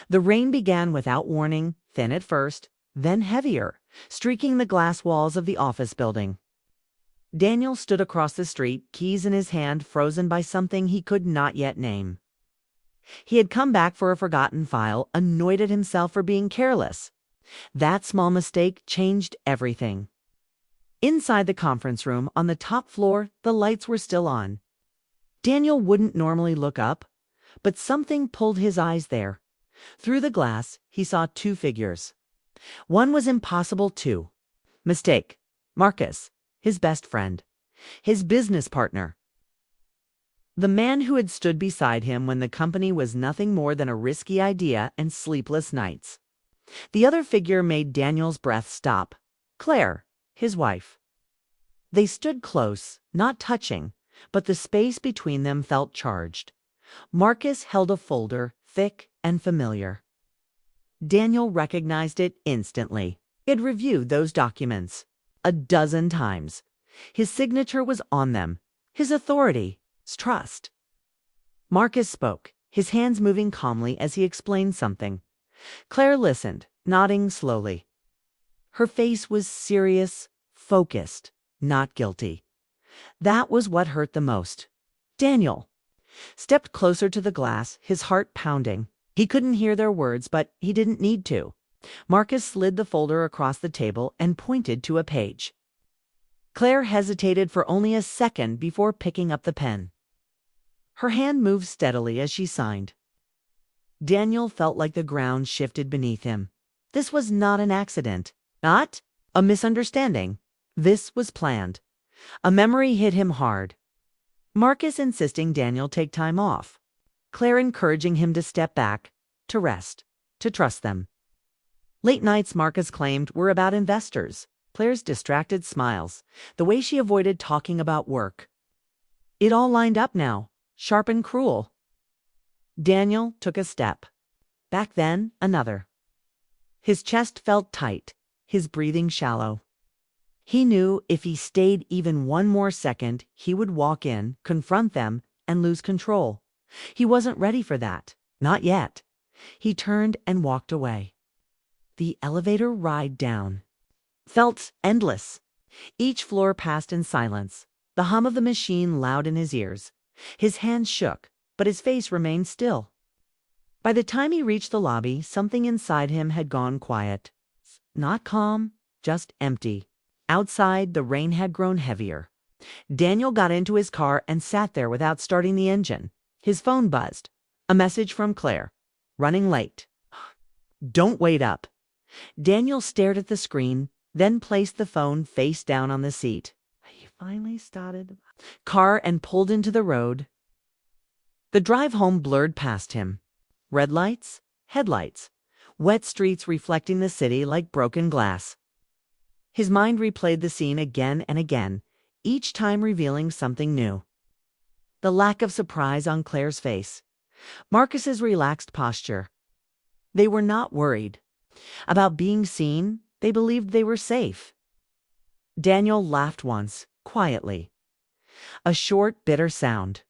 The rain began without warning, thin at first, then heavier, streaking the glass walls of the office building. Daniel stood across the street, keys in his hand, frozen by something he could not yet name. He had come back for a forgotten file, annoyed at himself for being careless. That small mistake changed everything. Inside the conference room, on the top floor, the lights were still on. Daniel wouldn't normally look up, but something pulled his eyes there. Through the glass, he saw two figures. One was impossible too. Mistake. Marcus, his best friend, his business partner. The man who had stood beside him when the company was nothing more than a risky idea and sleepless nights. The other figure made Daniel's breath stop. Claire, his wife. They stood close, not touching, but the space between them felt charged. Marcus held a folder, thick and familiar. Daniel recognized it instantly. He had reviewed those documents 12 times. His signature was on them, his authority, his trust. Marcus spoke, his hands moving calmly as he explained something. Claire listened, nodding slowly. Her face was serious, focused, not guilty. That was what hurt the most. Daniel stepped closer to the glass, his heart pounding. He couldn't hear their words, but he didn't need to. Marcus slid the folder across the table and pointed to a page. Claire hesitated for only a second before picking up the pen. Her hand moved steadily as she signed. Daniel felt like the ground shifted beneath him. This was not an accident, not a misunderstanding. This was planned. A memory hit him hard. Marcus insisting Daniel take time off. Claire encouraging him to step back, to rest, to trust them. Late nights, Marcus claimed, were about investors. Claire's distracted smiles, the way she avoided talking about work. It all lined up now, sharp and cruel. Daniel took a step. Back then, another. His chest felt tight, his breathing shallow. He knew if he stayed even one more second, he would walk in, confront them, and lose control. He wasn't ready for that. Not yet. He turned and walked away. The elevator ride down felt endless. Each floor passed in silence, the hum of the machine loud in his ears. His hands shook, but his face remained still. By the time he reached the lobby, something inside him had gone quiet. Not calm, just empty. Outside, the rain had grown heavier. Daniel got into his car and sat there without starting the engine. His phone buzzed. A message from Claire. Running late. Don't wait up. Daniel stared at the screen, then placed the phone face down on the seat. He finally started car and pulled into the road. The drive home blurred past him. Red lights, headlights, wet streets reflecting the city like broken glass. His mind replayed the scene again and again, each time revealing something new. The lack of surprise on Claire's face. Marcus's relaxed posture. They were not worried about being seen. They believed they were safe. Daniel laughed once, quietly. A short, bitter sound.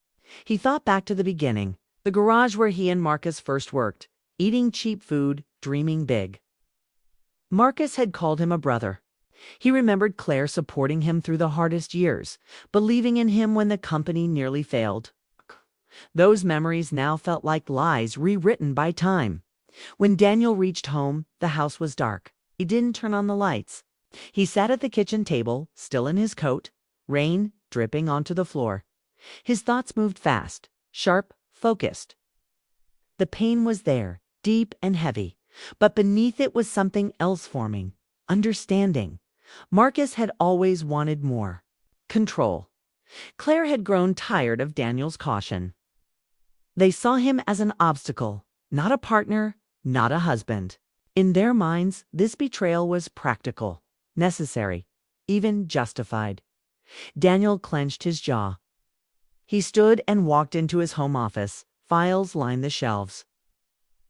He thought back to the beginning, the garage where he and Marcus first worked, eating cheap food, dreaming big. Marcus had called him a brother. He remembered Claire supporting him through the hardest years, believing in him when the company nearly failed. Those memories now felt like lies rewritten by time. When Daniel reached home, the house was dark. He didn't turn on the lights. He sat at the kitchen table, still in his coat, rain dripping onto the floor. His thoughts moved fast, sharp, focused. The pain was there, deep and heavy, but beneath it was something else forming. Understanding. Marcus had always wanted more. Control. Claire had grown tired of Daniel's caution. They saw him as an obstacle, not a partner, not a husband. In their minds, this betrayal was practical, necessary, even justified. Daniel clenched his jaw. He stood and walked into his home office. Files lined the shelves.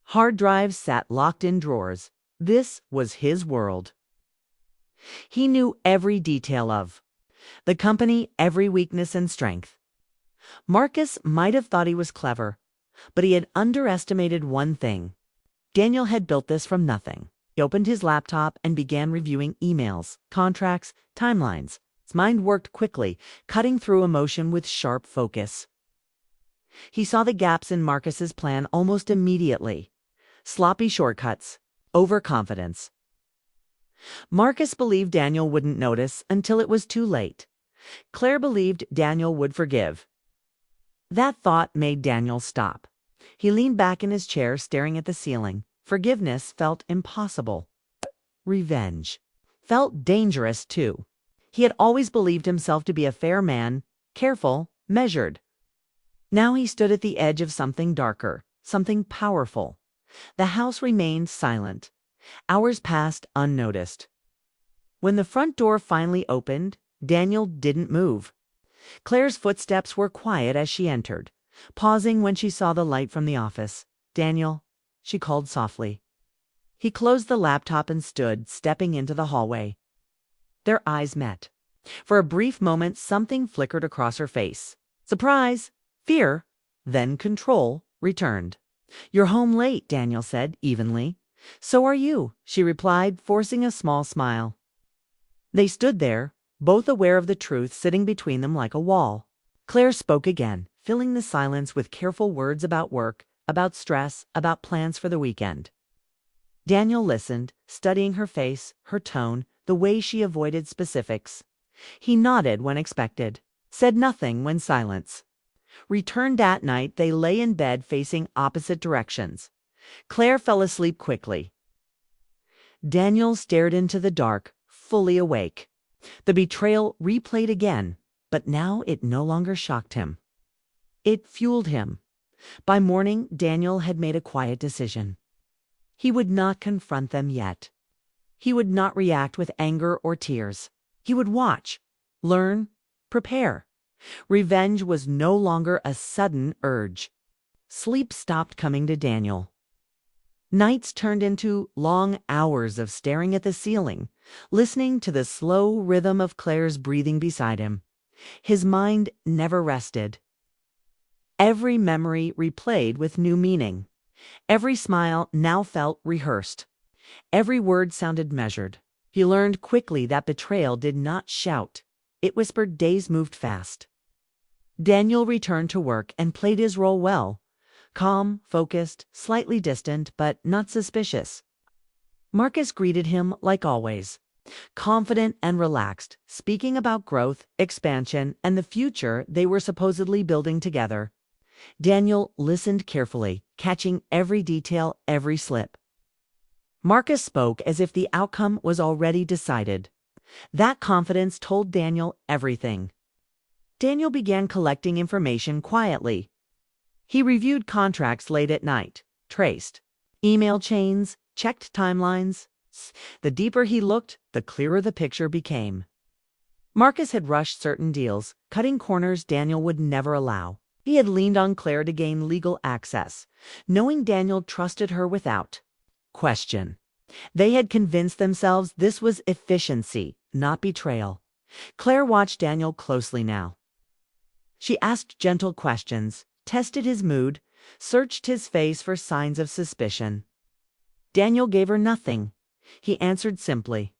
Hard drives sat locked in drawers. This was his world. He knew every detail of the company, every weakness and strength. Marcus might have thought he was clever, but he had underestimated one thing. Daniel had built this from nothing. He opened his laptop and began reviewing emails, contracts, timelines. His mind worked quickly, cutting through emotion with sharp focus. He saw the gaps in Marcus's plan almost immediately. Sloppy shortcuts, overconfidence. Marcus believed Daniel wouldn't notice until it was too late. Claire believed Daniel would forgive. That thought made Daniel stop. He leaned back in his chair, staring at the ceiling. Forgiveness felt impossible. Revenge felt dangerous, too. He had always believed himself to be a fair man, careful, measured. Now he stood at the edge of something darker, something powerful. The house remained silent. Hours passed unnoticed. When the front door finally opened, Daniel didn't move. Claire's footsteps were quiet as she entered, pausing when she saw the light from the office. "Daniel," she called softly. He closed the laptop and stood, stepping into the hallway. Their eyes met. For a brief moment, something flickered across her face. Surprise, fear, then control returned. "You're home late," Daniel said evenly. "So are you," she replied, forcing a small smile. They stood there, both aware of the truth sitting between them like a wall. Claire spoke again, filling the silence with careful words about work, about stress, about plans for the weekend. Daniel listened, studying her face, her tone, the way she avoided specifics. He nodded when expected, said nothing when silence. Returned that night, they lay in bed facing opposite directions. Claire fell asleep quickly. Daniel stared into the dark, fully awake. The betrayal replayed again, but now it no longer shocked him. It fueled him. By morning, Daniel had made a quiet decision. He would not confront them yet. He would not react with anger or tears. He would watch, learn, prepare. Revenge was no longer a sudden urge. Sleep stopped coming to Daniel. Nights turned into long hours of staring at the ceiling, listening to the slow rhythm of Claire's breathing beside him. His mind never rested. Every memory replayed with new meaning. Every smile now felt rehearsed. Every word sounded measured. He learned quickly that betrayal did not shout. It whispered. Days moved fast. Daniel returned to work and played his role well. Calm, focused, slightly distant, but not suspicious. Marcus greeted him like always, confident and relaxed, speaking about growth, expansion, and the future they were supposedly building together. Daniel listened carefully, catching every detail, every slip. Marcus spoke as if the outcome was already decided. That confidence told Daniel everything. Daniel began collecting information quietly. He reviewed contracts late at night, traced email chains, checked timelines. The deeper he looked, the clearer the picture became. Marcus had rushed certain deals, cutting corners Daniel would never allow. He had leaned on Claire to gain legal access, knowing Daniel trusted her without question. They had convinced themselves this was efficiency, not betrayal. Claire watched Daniel closely now. She asked gentle questions, tested his mood, searched his face for signs of suspicion. Daniel gave her nothing. He answered simply.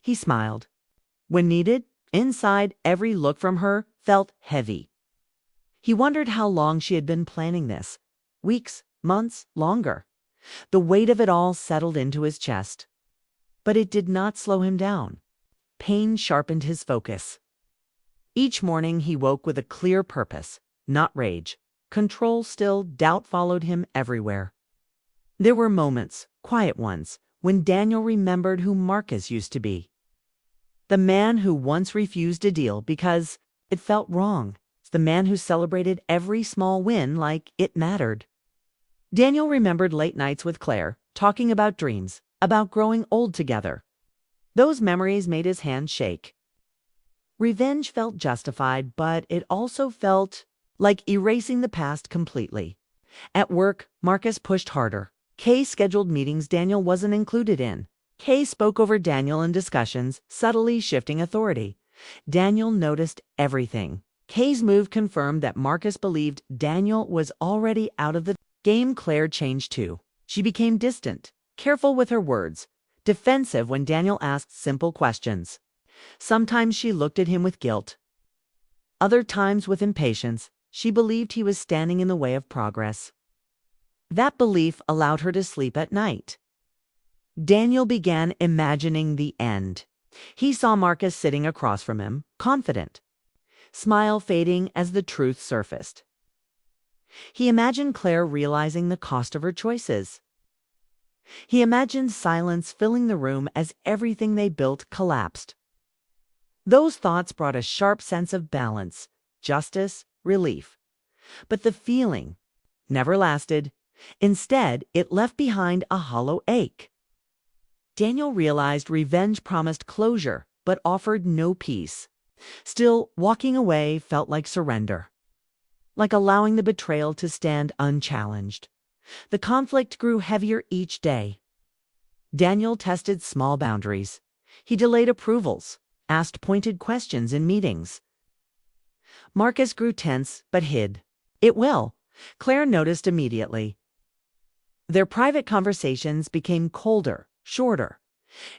He smiled. When needed, inside, every look from her felt heavy. He wondered how long she had been planning this. Weeks, months, longer. The weight of it all settled into his chest. But it did not slow him down. Pain sharpened his focus. Each morning he woke with a clear purpose, not rage. Control still, doubt followed him everywhere. There were moments, quiet ones, when Daniel remembered who Marcus used to be. The man who once refused a deal because it felt wrong. The man who celebrated every small win like it mattered. Daniel remembered late nights with Claire, talking about dreams, about growing old together. Those memories made his hands shake. Revenge felt justified, but it also felt like erasing the past completely. At work, Marcus pushed harder. Kay scheduled meetings Daniel wasn't included in. Kay spoke over Daniel in discussions, subtly shifting authority. Daniel noticed everything. Kay's move confirmed that Marcus believed Daniel was already out of the game. Claire changed too. She became distant, careful with her words, defensive when Daniel asked simple questions. Sometimes she looked at him with guilt. Other times with impatience, she believed he was standing in the way of progress. That belief allowed her to sleep at night. Daniel began imagining the end. He saw Marcus sitting across from him, confident, smile fading as the truth surfaced. He imagined Claire realizing the cost of her choices. He imagined silence filling the room as everything they built collapsed. Those thoughts brought a sharp sense of balance, justice, relief. But the feeling never lasted. Instead, it left behind a hollow ache. Daniel realized revenge promised closure, but offered no peace. Still, walking away felt like surrender, like allowing the betrayal to stand unchallenged. The conflict grew heavier each day. Daniel tested small boundaries. He delayed approvals, asked pointed questions in meetings. Marcus grew tense but hid. It will, Claire noticed immediately. Their private conversations became colder, shorter.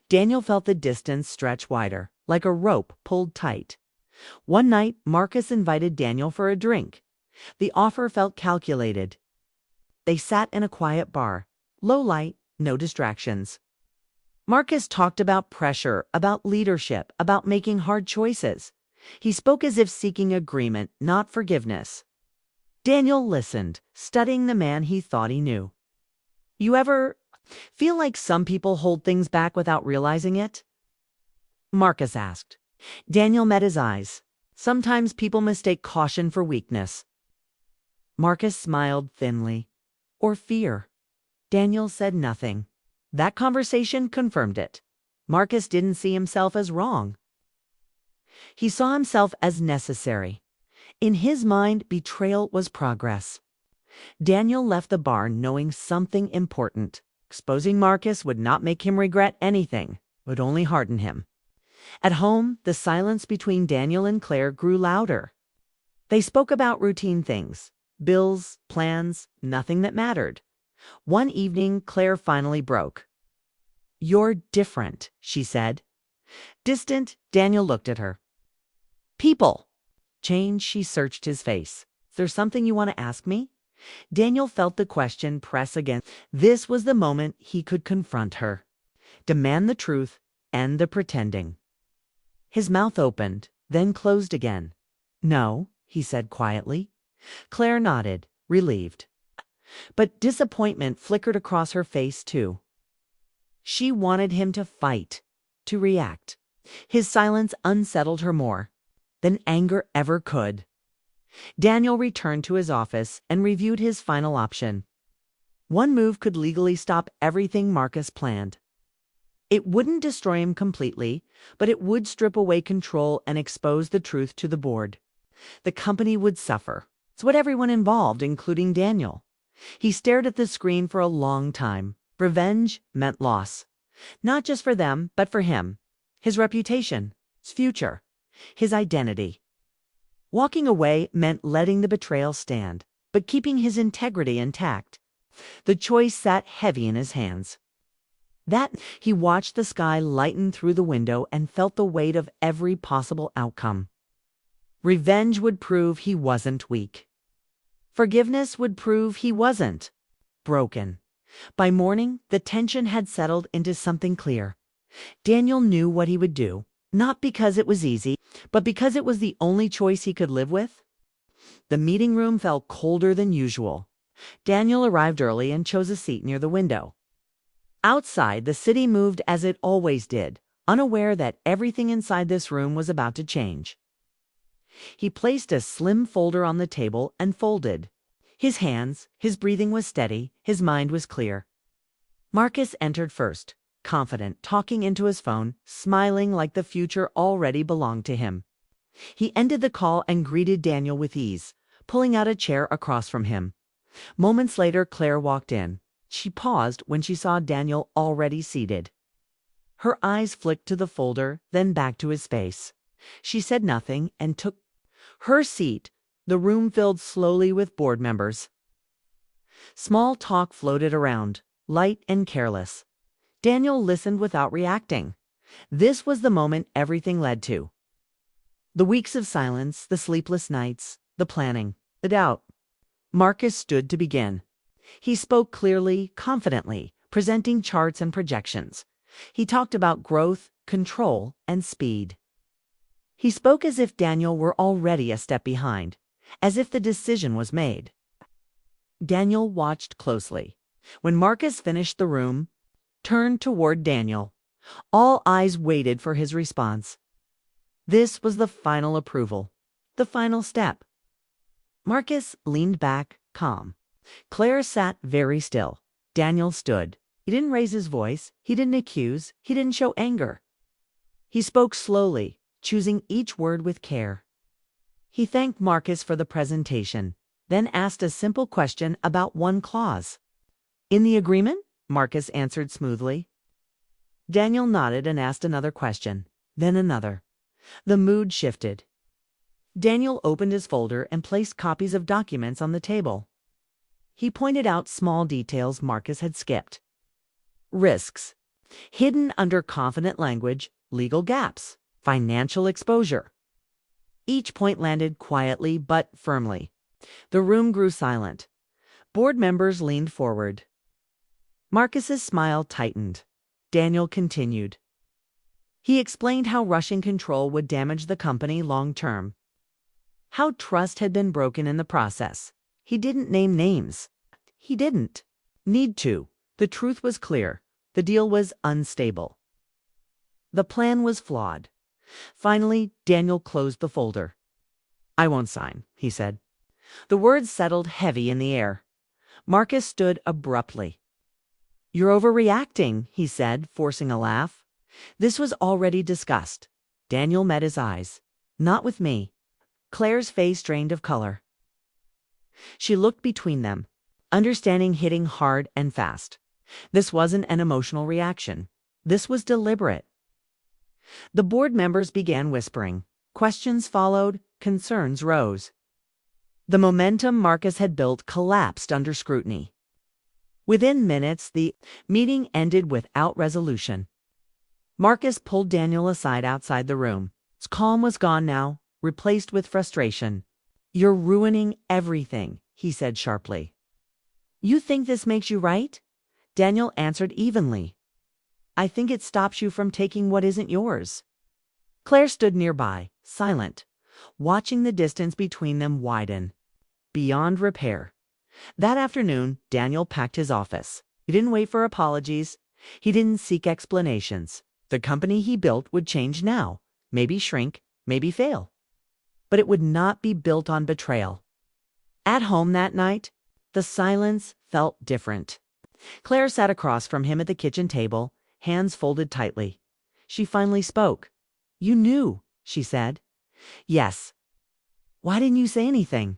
Daniel felt the distance stretch wider, like a rope pulled tight. One night, Marcus invited Daniel for a drink. The offer felt calculated. They sat in a quiet bar, low light, no distractions. Marcus talked about pressure, about leadership, about making hard choices. He spoke as if seeking agreement, not forgiveness. Daniel listened, studying the man he thought he knew. You ever feel like some people hold things back without realizing it? Marcus asked. Daniel met his eyes. Sometimes people mistake caution for weakness. Marcus smiled thinly. Or fear. Daniel said nothing. That conversation confirmed it. Marcus didn't see himself as wrong. He saw himself as necessary. In his mind, betrayal was progress. Daniel left the bar knowing something important. Exposing Marcus would not make him regret anything, would only harden him. At home, the silence between Daniel and Claire grew louder. They spoke about routine things, bills, plans, nothing that mattered. One evening, Claire finally broke. You're different, she said. Distant, Daniel looked at her. People. Change, she searched his face. Is there something you want to ask me? Daniel felt the question press against. This was the moment he could confront her. Demand the truth, end the pretending. His mouth opened, then closed again. No, he said quietly. Claire nodded, relieved. But disappointment flickered across her face too. She wanted him to fight, to react. His silence unsettled her more than anger ever could. Daniel returned to his office and reviewed his final option. One move could legally stop everything Marcus planned. It wouldn't destroy him completely, but it would strip away control and expose the truth to the board. The company would suffer. It's what everyone involved, including Daniel. He stared at the screen for a long time. Revenge meant loss. Not just for them, but for him. His reputation, his future, his identity. Walking away meant letting the betrayal stand, but keeping his integrity intact. The choice sat heavy in his hands. He watched the sky lighten through the window and felt the weight of every possible outcome. Revenge would prove he wasn't weak. Forgiveness would prove he wasn't broken. By morning, the tension had settled into something clear. Daniel knew what he would do, not because it was easy, but because it was the only choice he could live with. The meeting room felt colder than usual. Daniel arrived early and chose a seat near the window. Outside, the city moved as it always did, unaware that everything inside this room was about to change. He placed a slim folder on the table and folded. His breathing was steady, his mind was clear. Marcus entered first, confident, talking into his phone, smiling like the future already belonged to him. He ended the call and greeted Daniel with ease, pulling out a chair across from him. Moments later, Claire walked in. She paused when she saw Daniel already seated. Her eyes flicked to the folder, then back to his face. She said nothing and took her seat. The room filled slowly with board members. Small talk floated around. light and careless. Daniel listened without reacting. This was the moment everything led to. The weeks of silence, the sleepless nights, the planning, the doubt. Marcus stood to begin. He spoke clearly, confidently, presenting charts and projections. He talked about growth, control, and speed. He spoke as if Daniel were already a step behind, as if the decision was made. Daniel watched closely. When Marcus finished the room, turned toward Daniel. All eyes waited for his response. This was the final approval, the final step. Marcus leaned back, calm. Claire sat very still. Daniel stood. He didn't raise his voice. He didn't accuse. He didn't show anger. He spoke slowly, choosing each word with care. He thanked Marcus for the presentation, then asked a simple question about one clause. "In the agreement?" Marcus answered smoothly. Daniel nodded and asked another question, then another. The mood shifted. Daniel opened his folder and placed copies of documents on the table. He pointed out small details Marcus had skipped. Risks. Hidden under confident language, legal gaps, financial exposure. Each point landed quietly but firmly. The room grew silent. Board members leaned forward. Marcus's smile tightened. Daniel continued. He explained how rushing control would damage the company long term. How trust had been broken in the process. He didn't name names. He didn't need to. The truth was clear. The deal was unstable. The plan was flawed. Finally, Daniel closed the folder. "I won't sign," he said. The words settled heavy in the air. Marcus stood abruptly. "You're overreacting," he said, forcing a laugh. This was already discussed. Daniel met his eyes. "Not with me." Claire's face drained of color. She looked between them, understanding hitting hard and fast. This wasn't an emotional reaction. This was deliberate. The board members began whispering. Questions followed. Concerns rose. The momentum Marcus had built collapsed under scrutiny. Within minutes, the meeting ended without resolution. Marcus pulled Daniel aside outside the room. His calm was gone now, replaced with frustration. "You're ruining everything," he said sharply. "You think this makes you right?" Daniel answered evenly. "I think it stops you from taking what isn't yours." Claire stood nearby, silent, watching the distance between them widen, beyond repair. That afternoon, Daniel packed his office. He didn't wait for apologies. He didn't seek explanations. The company he built would change now, maybe shrink, maybe fail. But it would not be built on betrayal. At home that night, the silence felt different. Claire sat across from him at the kitchen table, hands folded tightly. She finally spoke. "You knew," she said. "Yes." "Why didn't you say anything?"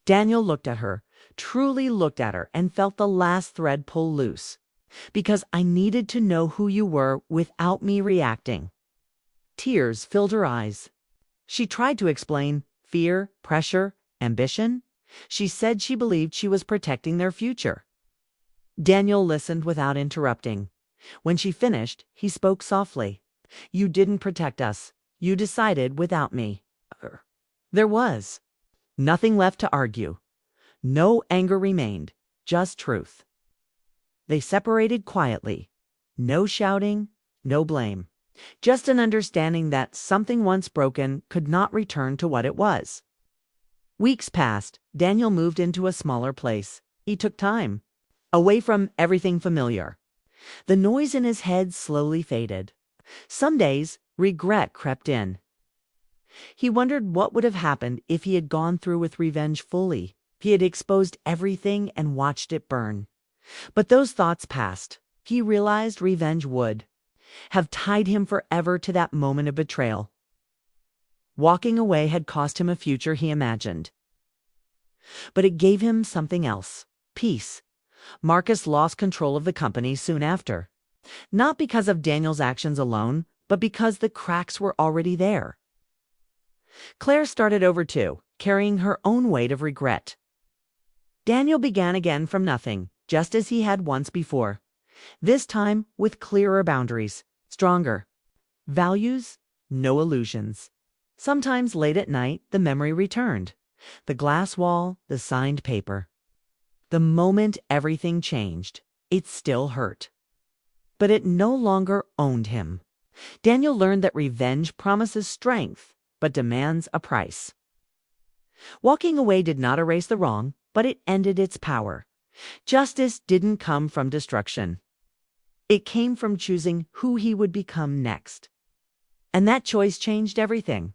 Daniel looked at her, truly looked at her, and felt the last thread pull loose. "Because I needed to know who you were without me reacting." Tears filled her eyes. She tried to explain fear, pressure, ambition. She said she believed she was protecting their future. Daniel listened without interrupting. When she finished, he spoke softly. "You didn't protect us. You decided without me." There was nothing left to argue. No anger remained, just truth. They separated quietly. No shouting, no blame. Just an understanding that something once broken could not return to what it was. Weeks passed. Daniel moved into a smaller place. He took time, away from everything familiar. The noise in his head slowly faded. Some days, regret crept in. He wondered what would have happened if he had gone through with revenge fully, if he had exposed everything and watched it burn. But those thoughts passed. He realized revenge would have tied him forever to that moment of betrayal. Walking away had cost him a future he imagined. But it gave him something else, peace. Marcus lost control of the company soon after. Not because of Daniel's actions alone, but because the cracks were already there. Claire started over too, carrying her own weight of regret. Daniel began again from nothing, just as he had once before. This time with clearer boundaries, stronger values, no illusions. Sometimes late at night, the memory returned. The glass wall, the signed paper. The moment everything changed, it still hurt. But it no longer owned him. Daniel learned that revenge promises strength, but demands a price. Walking away did not erase the wrong, but it ended its power. Justice didn't come from destruction. It came from choosing who he would become next. And that choice changed everything.